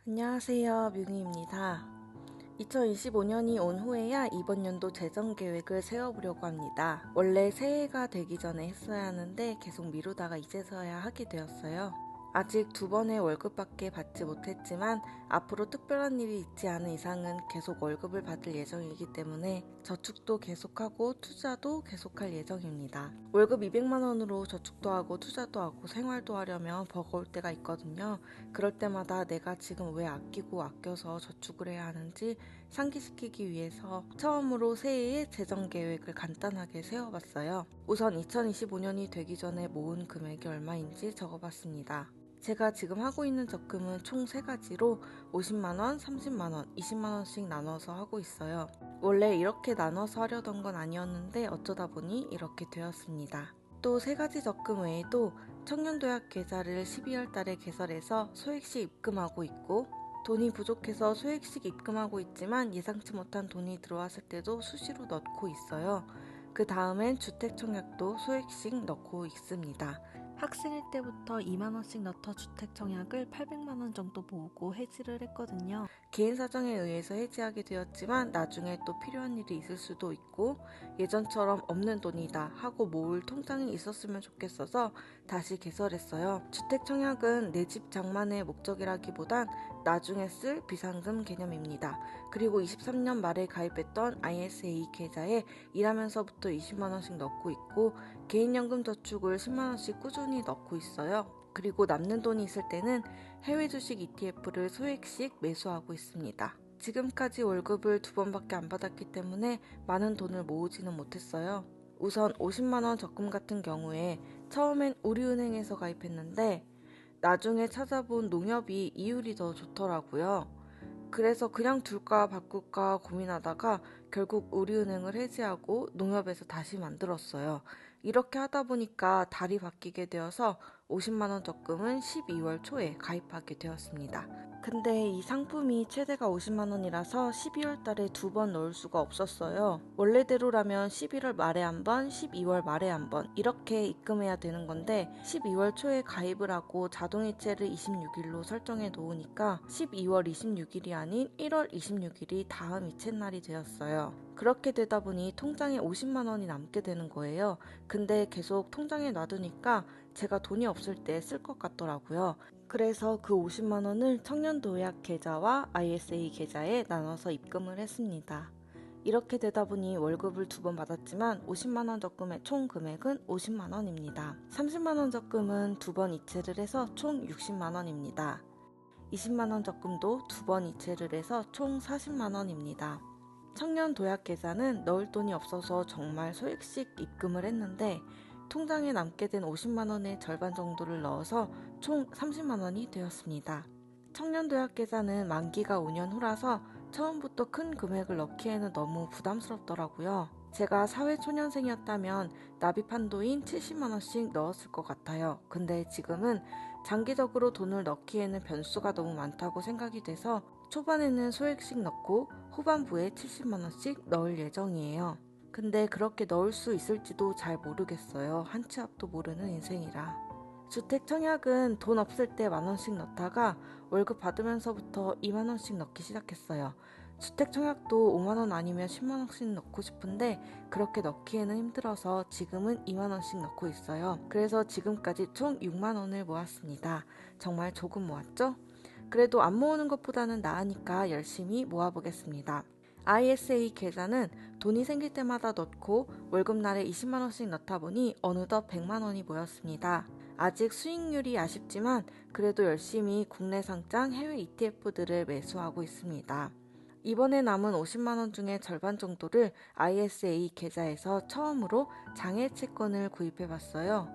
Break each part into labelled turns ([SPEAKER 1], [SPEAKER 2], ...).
[SPEAKER 1] 안녕하세요, 뮤니입니다. 2025년이 온 후에야 이번 연도 재정 계획을 세워보려고 합니다. 원래 새해가 되기 전에 했어야 하는데 계속 미루다가 이제서야 하게 되었어요. 아직 2번의 월급밖에 받지 못했지만 앞으로 특별한 일이 있지 않은 이상은 계속 월급을 받을 예정이기 때문에 저축도 계속하고 투자도 계속할 예정입니다. 월급 200만원으로 저축도 하고 투자도 하고 생활도 하려면 버거울 때가 있거든요. 그럴 때마다 내가 지금 왜 아끼고 아껴서 저축을 해야 하는지 상기시키기 위해서 처음으로 새해의 재정 계획을 간단하게 세워봤어요. 우선 2025년이 되기 전에 모은 금액이 얼마인지 적어봤습니다. 제가 지금 하고 있는 적금은 총 3가지로 50만원, 30만원, 20만원씩 나눠서 하고 있어요. 원래 이렇게 나눠서 하려던 건 아니었는데 어쩌다 보니 이렇게 되었습니다. 또 3가지 적금 외에도 청년도약 계좌를 12월 달에 개설해서 소액씩 입금하고 있고, 돈이 부족해서 소액씩 입금하고 있지만 예상치 못한 돈이 들어왔을 때도 수시로 넣고 있어요. 그 다음엔 주택청약도 소액씩 넣고 있습니다. 학생일 때부터 2만원씩 넣던 주택청약을 800만원 정도 모으고 해지를 했거든요. 개인 사정에 의해서 해지하게 되었지만 나중에 또 필요한 일이 있을 수도 있고 예전처럼 없는 돈이다 하고 모을 통장이 있었으면 좋겠어서 다시 개설했어요. 주택청약은 내 집 장만의 목적이라기보단 나중에 쓸 비상금 개념입니다. 그리고 23년 말에 가입했던 ISA 계좌에 일하면서부터 20만원씩 넣고 있고 개인연금 저축을 10만원씩 꾸준히 넣고 있어요. 그리고 남는 돈이 있을 때는 해외 주식 ETF를 소액씩 매수하고 있습니다. 지금까지 월급을 2번밖에 안 받았기 때문에 많은 돈을 모으지는 못했어요. 우선 50만원 적금 같은 경우에 처음엔 우리은행에서 가입했는데 나중에 찾아본 농협이 이율이 더 좋더라고요. 그래서 그냥 둘까 바꿀까 고민하다가 결국 우리은행을 해지하고 농협에서 다시 만들었어요. 이렇게 하다 보니까 달이 바뀌게 되어서 50만원 적금은 12월 초에 가입하게 되었습니다. 근데 이 상품이 최대가 50만원이라서 12월 달에 2번 넣을 수가 없었어요. 원래대로라면 11월 말에 한 번, 12월 말에 한 번 이렇게 입금해야 되는 건데 12월 초에 가입을 하고 자동이체를 26일로 설정해 놓으니까 12월 26일이 아닌 1월 26일이 다음 이체날이 되었어요. 그렇게 되다 보니 통장에 50만원이 남게 되는 거예요. 근데 계속 통장에 놔두니까 제가 돈이 없을 때 쓸 것 같더라고요. 그래서 그 50만원을 청년도약 계좌와 ISA 계좌에 나눠서 입금을 했습니다. 이렇게 되다 보니 월급을 2번 받았지만 50만원 적금의 총 금액은 50만원입니다. 30만원 적금은 2번 이체를 해서 총 60만원입니다. 20만원 적금도 2번 이체를 해서 총 40만원입니다. 청년 도약 계좌는 넣을 돈이 없어서 정말 소액씩 입금을 했는데 통장에 남게 된 50만원의 절반 정도를 넣어서 총 30만원이 되었습니다. 청년 도약 계좌는 만기가 5년 후라서 처음부터 큰 금액을 넣기에는 너무 부담스럽더라고요. 제가 사회초년생이었다면 납입 한도인 70만원씩 넣었을 것 같아요. 근데 지금은 장기적으로 돈을 넣기에는 변수가 너무 많다고 생각이 돼서 초반에는 소액씩 넣고 후반부에 70만원씩 넣을 예정이에요. 근데 그렇게 넣을 수 있을지도 잘 모르겠어요. 한 치 앞도 모르는 인생이라. 주택 청약은 돈 없을 때 만원씩 넣다가 월급 받으면서부터 2만원씩 넣기 시작했어요. 주택 청약도 5만원 아니면 10만원씩 넣고 싶은데 그렇게 넣기에는 힘들어서 지금은 2만원씩 넣고 있어요. 그래서 지금까지 총 6만원을 모았습니다. 정말 조금 모았죠? 그래도 안 모으는 것보다는 나으니까 열심히 모아보겠습니다. ISA 계좌는 돈이 생길 때마다 넣고 월급날에 20만원씩 넣다 보니 어느덧 100만원이 모였습니다. 아직 수익률이 아쉽지만 그래도 열심히 국내 상장 해외 ETF들을 매수하고 있습니다. 이번에 남은 50만원 중에 절반 정도를 ISA 계좌에서 처음으로 장외 채권을 구입해봤어요.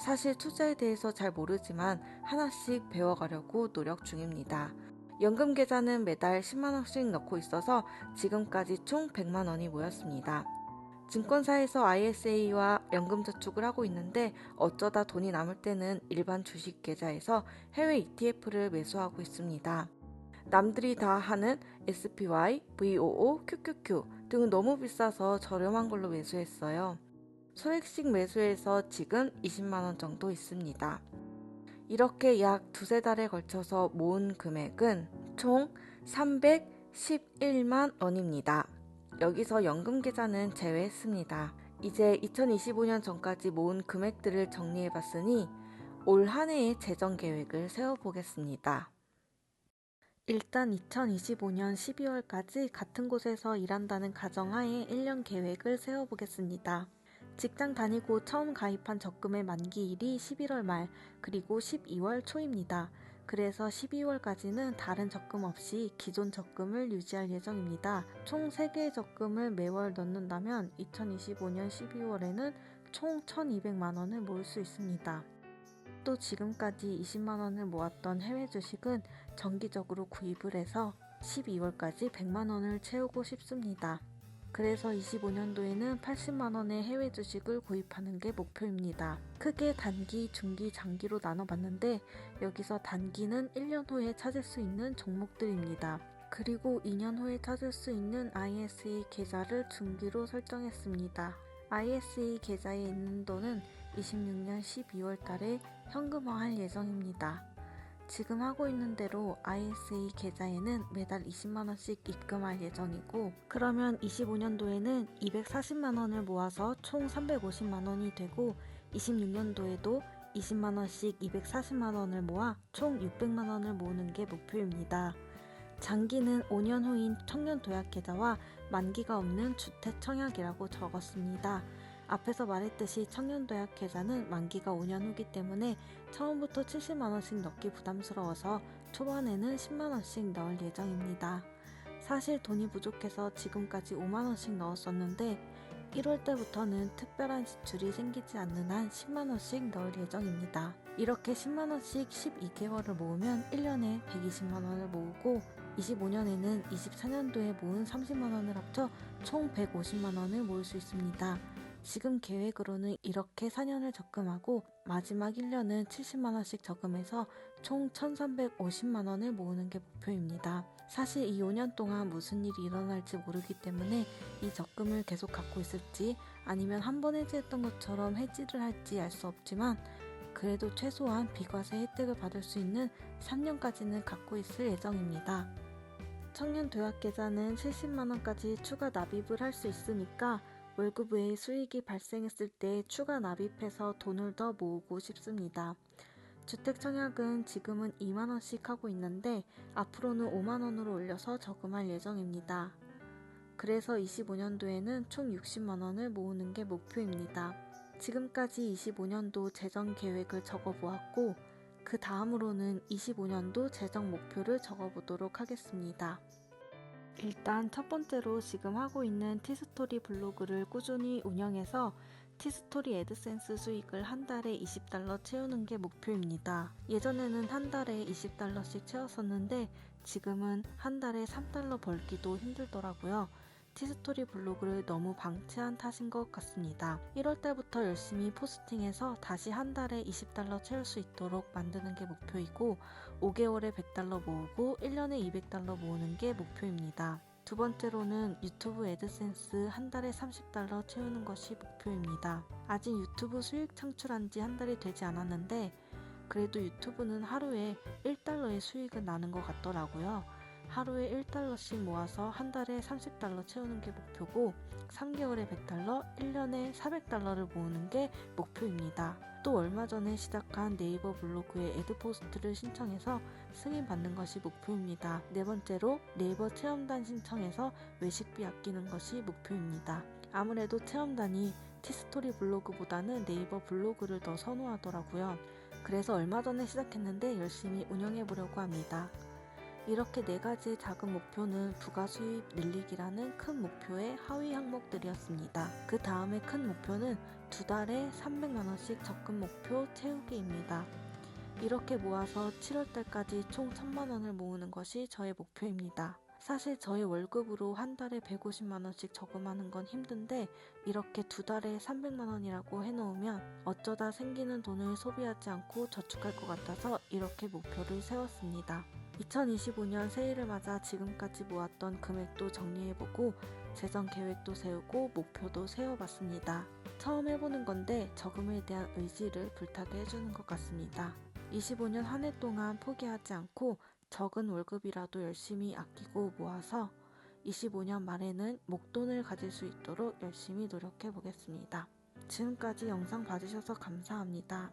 [SPEAKER 1] 사실 투자에 대해서 잘 모르지만 하나씩 배워가려고 노력 중입니다. 연금 계좌는 매달 10만원씩 넣고 있어서 지금까지 총 100만원이 모였습니다. 증권사에서 ISA와 연금저축을 하고 있는데 어쩌다 돈이 남을 때는 일반 주식 계좌에서 해외 ETF를 매수하고 있습니다. 남들이 다 하는 SPY, VOO, QQQ 등은 너무 비싸서 저렴한 걸로 매수했어요. 소액씩 매수해서 지금 20만원 정도 있습니다. 이렇게 약 2~3달에 걸쳐서 모은 금액은 총 311만 원입니다. 여기서 연금 계좌는 제외했습니다. 이제 2025년 전까지 모은 금액들을 정리해봤으니 올 한 해의 재정 계획을 세워보겠습니다. 일단 2025년 12월까지 같은 곳에서 일한다는 가정하에 1년 계획을 세워보겠습니다. 직장 다니고 처음 가입한 적금의 만기일이 11월 말 그리고 12월 초입니다. 그래서 12월까지는 다른 적금 없이 기존 적금을 유지할 예정입니다. 총 3개의 적금을 매월 넣는다면 2025년 12월에는 총 1,200만원을 모을 수 있습니다. 또 지금까지 20만원을 모았던 해외 주식은 정기적으로 구입을 해서 12월까지 100만원을 채우고 싶습니다. 그래서 25년도에는 80만원의 해외 주식을 구입하는 게 목표입니다. 크게 단기, 중기, 장기로 나눠봤는데 여기서 단기는 1년 후에 찾을 수 있는 종목들입니다. 그리고 2년 후에 찾을 수 있는 ISA 계좌를 중기로 설정했습니다. ISA 계좌에 있는 돈은 26년 12월 달에 현금화할 예정입니다. 지금 하고 있는 대로 ISA 계좌에는 매달 20만원씩 입금할 예정이고, 그러면 25년도에는 240만원을 모아서 총 350만원이 되고 26년도에도 20만원씩 240만원을 모아 총 600만원을 모으는 게 목표입니다. 장기는 5년 후인 청년도약계좌와 만기가 없는 주택청약이라고 적었습니다. 앞에서 말했듯이 청년도약계좌는 만기가 5년 후기 때문에 처음부터 70만원씩 넣기 부담스러워서 초반에는 10만원씩 넣을 예정입니다. 사실 돈이 부족해서 지금까지 5만원씩 넣었었는데 1월 때부터는 특별한 지출이 생기지 않는 한 10만원씩 넣을 예정입니다. 이렇게 10만원씩 12개월을 모으면 1년에 120만원을 모으고 25년에는 24년도에 모은 30만원을 합쳐 총 150만원을 모을 수 있습니다. 지금 계획으로는 이렇게 4년을 적금하고 마지막 1년은 70만원씩 적금해서 총 1350만원을 모으는 게 목표입니다. 사실 이 5년 동안 무슨 일이 일어날지 모르기 때문에 이 적금을 계속 갖고 있을지 아니면 한 번 해지했던 것처럼 해지를 할지 알 수 없지만 그래도 최소한 비과세 혜택을 받을 수 있는 3년까지는 갖고 있을 예정입니다. 청년도약계좌는 70만원까지 추가 납입을 할 수 있으니까 월급 외에 수익이 발생했을 때 추가 납입해서 돈을 더 모으고 싶습니다. 주택청약은 지금은 2만원씩 하고 있는데 앞으로는 5만원으로 올려서 저금할 예정입니다. 그래서 25년도에는 총 60만원을 모으는 게 목표입니다. 지금까지 25년도 재정 계획을 적어보았고 그 다음으로는 25년도 재정 목표를 적어보도록 하겠습니다. 일단 첫 번째로 지금 하고 있는 티스토리 블로그를 꾸준히 운영해서 티스토리 애드센스 수익을 한 달에 $20 채우는 게 목표입니다. 예전에는 한 달에 $20씩 채웠었는데 지금은 한 달에 $3 벌기도 힘들더라고요. 티스토리 블로그를 너무 방치한 탓인 것 같습니다. 1월 달부터 열심히 포스팅해서 다시 한 달에 $20 채울 수 있도록 만드는 게 목표이고 5개월에 $100 모으고 1년에 $200 모으는 게 목표입니다. 두 번째로는 유튜브 애드센스 한 달에 $30 채우는 것이 목표입니다. 아직 유튜브 수익 창출한 지 한 달이 되지 않았는데 그래도 유튜브는 하루에 $1의 수익은 나는 것 같더라고요. 하루에 $1씩 모아서 한 달에 $30 채우는 게 목표고 3개월에 $100, 1년에 $400를 모으는 게 목표입니다. 또 얼마 전에 시작한 네이버 블로그에 애드포스트를 신청해서 승인받는 것이 목표입니다. 네 번째로 네이버 체험단 신청해서 외식비 아끼는 것이 목표입니다. 아무래도 체험단이 티스토리 블로그보다는 네이버 블로그를 더 선호하더라고요. 그래서 얼마 전에 시작했는데 열심히 운영해보려고 합니다. 이렇게 4가지의 작은 목표는 부가 수입 늘리기라는 큰 목표의 하위 항목들이었습니다. 그 다음에 큰 목표는 2달에 300만원씩 적금 목표 채우기입니다. 이렇게 모아서 7월달까지 총 1000만원을 모으는 것이 저의 목표입니다. 사실 저희 월급으로 한 달에 150만원씩 저금하는 건 힘든데 이렇게 2달에 300만원이라고 해놓으면 어쩌다 생기는 돈을 소비하지 않고 저축할 것 같아서 이렇게 목표를 세웠습니다. 2025년 새해를 맞아 지금까지 모았던 금액도 정리해보고 재정 계획도 세우고 목표도 세워봤습니다. 처음 해보는 건데 저금에 대한 의지를 불타게 해주는 것 같습니다. 25년 한 해 동안 포기하지 않고 적은 월급이라도 열심히 아끼고 모아서 25년 말에는 목돈을 가질 수 있도록 열심히 노력해 보겠습니다. 지금까지 영상 봐주셔서 감사합니다.